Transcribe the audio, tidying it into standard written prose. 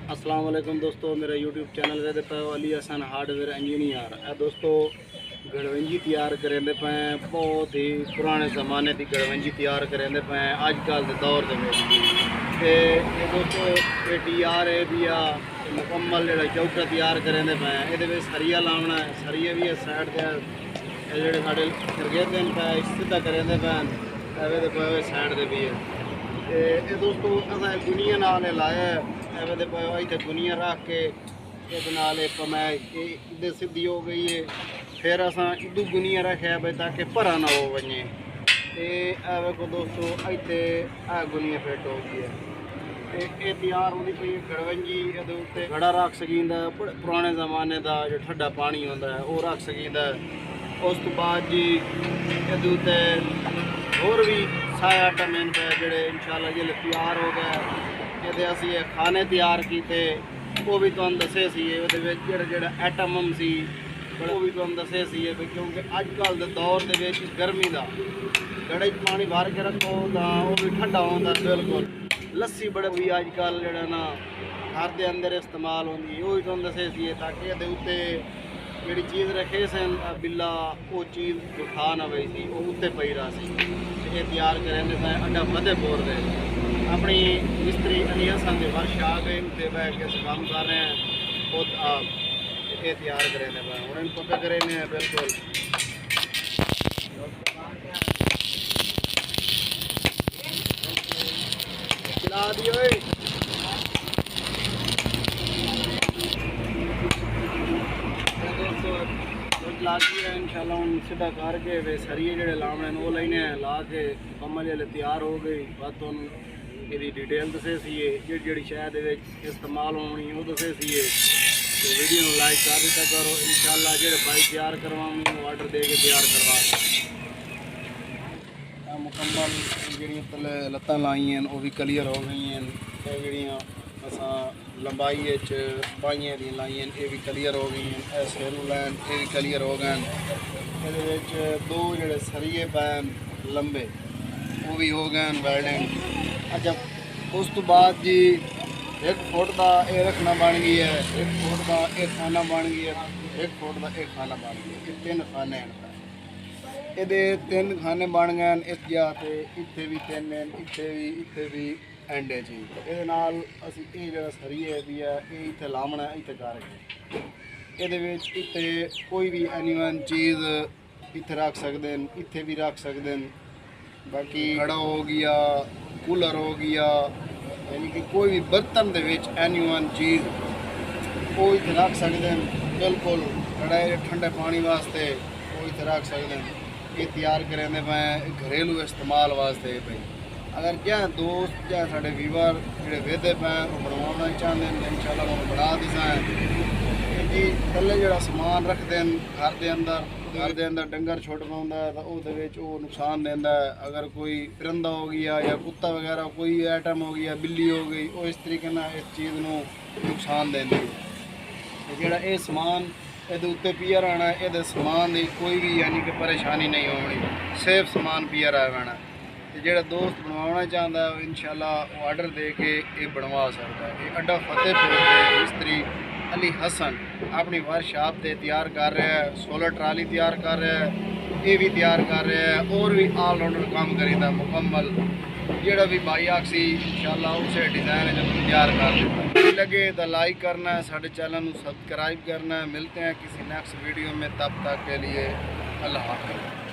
अस्सलाम वालेकुम दोस्तों, मेरा यूट्यूब चैनल वेदे पे अली हसन हार्डवेयर इंजीनियर है दोस्तों। गड़वंजी तैयार करेंदे पे बहुत ही पुराने ज़माने की गड़वंजी तैयार करेंदे पे अजकल के दौर के दोस्तों ये टीआर है भी आ मुकम्मल जो चौका तैयार करेंदे पे ये सरिया लावना है। सरिया भी साइड से जो साढ़े सरगेदे पे सीधा करेंदे पे साइड से भी है। ये दोस्तों असा गुनिया नाल लाया एवं पे इतने गुनिया रख के ये सीधी हो गई है। फिर असा इदू गुनिया रखे भाई ताकि भरा ना हो वजे। एवं को दोस्तों इतने गुनिया फिट हो गई है। ये तैयार होनी पई गड़वंजी ये घड़ा रख सकींदा पुराने ज़माने का जो ठंडा पानी होता है वह रख सकींदा। उस तो बाद जी ये होर भी सारे आइटम जोड़े इंशाल्लाह जो तैयार हो गए। ये असी खाने तैयार किए वो भी तुम दसे जोड़ा आइटम सी वो भी तुम दसे भी, क्योंकि अजकल के दौर के गर्मी का घड़े पानी भर के रखो तो वह भी ठंडा होता बिल्कुल। लस्सी बड़े भी अजकल जो ना घर के अंदर इस्तेमाल होती वो भी तुम दसे ताकि ये उत्ते जी चीज़ रखे सन बिल्ला वो चीज़ जो खा ना पई सी वो उत्ते पई रहा सी। ये तैयार करेंगे अड्डा फतेहपुर दे अपनी मिस्त्री अली हसन के वर्कशॉप है उत्ते बैठ के काम कर रहे हैं। बहुत ये तैयार करेंगे उन्हें पता करेंगे बिल्कुल। चला दियो लागी है इंशाल्लाह हूँ सीधा करके वे सरिये जोड़े लाने वो लेने ला के मुकम्मल जो तैयार हो गई। बात तुम ये डिटेल दसे सी जी शायद इस्तेमाल होनी वो दसे सी। तो वीडियो लाइक कर दिता करो इंशाल्लाह जो भाई तैयार करवाऊँ ऑर्डर दे के तैयार करवा मुकम्मल जी तले लत्तां लाई हैं वो भी क्लीयर हो गई हैं। जड़ियाँ असा लंबाई बाइयां दी लाई ये भी क्लीयर हो गई हैं। सेरू लैन ये भी क्लीयर हो गए। ये दो जोड़े सरिये पैन लंबे वो भी हो गए वेल्डिंग। अच्छा उस तो बाद जी 1 फुट का ये रखना बन गई है, 1 फुट का एक खाना बन गई है, 1 फुट का एक खाना बन गया। ये 3 खाने हैं ये 3 खाने बन गए। इस जगह इतने भी 3 हैं, इतने भी एंड है जी। ये असी ये सरिये भी है ये इतने लावना इतने करके ये कोई भी एनिमल चीज़ इतने रख सकते हैं, इतने भी रख सकते हैं। बाकी घड़ा हो गया, कूलर हो गया, यानी कि कोई भी बर्तन के एनिमल चीज़ वो इतने रख सकते हैं बिल्कुल। घड़ा ठंडे पानी वास्ते वो इतने रख सकते हैं। ये तैयार करें मैं घरेलू इस्तेमाल वास्ते भाई। अगर क्या दोस्त क्या साढ़े व्यूवर जो वेदे पे बनवाना चाहते हैं इंशाल्लाह वो बना दिसा जी। थले जो समान रखते हैं घर के अंदर डंगर छुट पाँदा तो वो नुकसान देंदा है। अगर कोई परिंदा हो गया या कुत्ता वगैरह कोई आइटम हो गया, बिल्ली हो गई, वो इस तरीके ना इस चीज़ को नुकसान देंदी है। जोड़ा ये समान ये उत्ते पिया रहना ये समान की कोई भी यानी कि परेशानी नहीं होनी, सेफ समान पिया रहना। जो दोस्त बनवाना चाहता है इंशाल्लाह वो ऑर्डर दे के ये बनवा सकता है। ये अड्डा फतेहपुर के मिस्त्री अली हसन अपनी वर्कशॉप से तैयार कर रहा है। सोलर ट्राली तैयार कर रहा है, ये भी तैयार कर रहा है और भी ऑलराउंडर काम करीदा मुकम्मल। जोड़ा भी भाई आखसी इंशाल्लाह उसे डिज़ाइन जब तैयार कर देता लगे तो लाइक करना है, साढ़े चैनल को सब्सक्राइब करना है। मिलते हैं किसी नेक्स्ट वीडियो में, तब तक के लिए अल्लाह हाफ़िज़।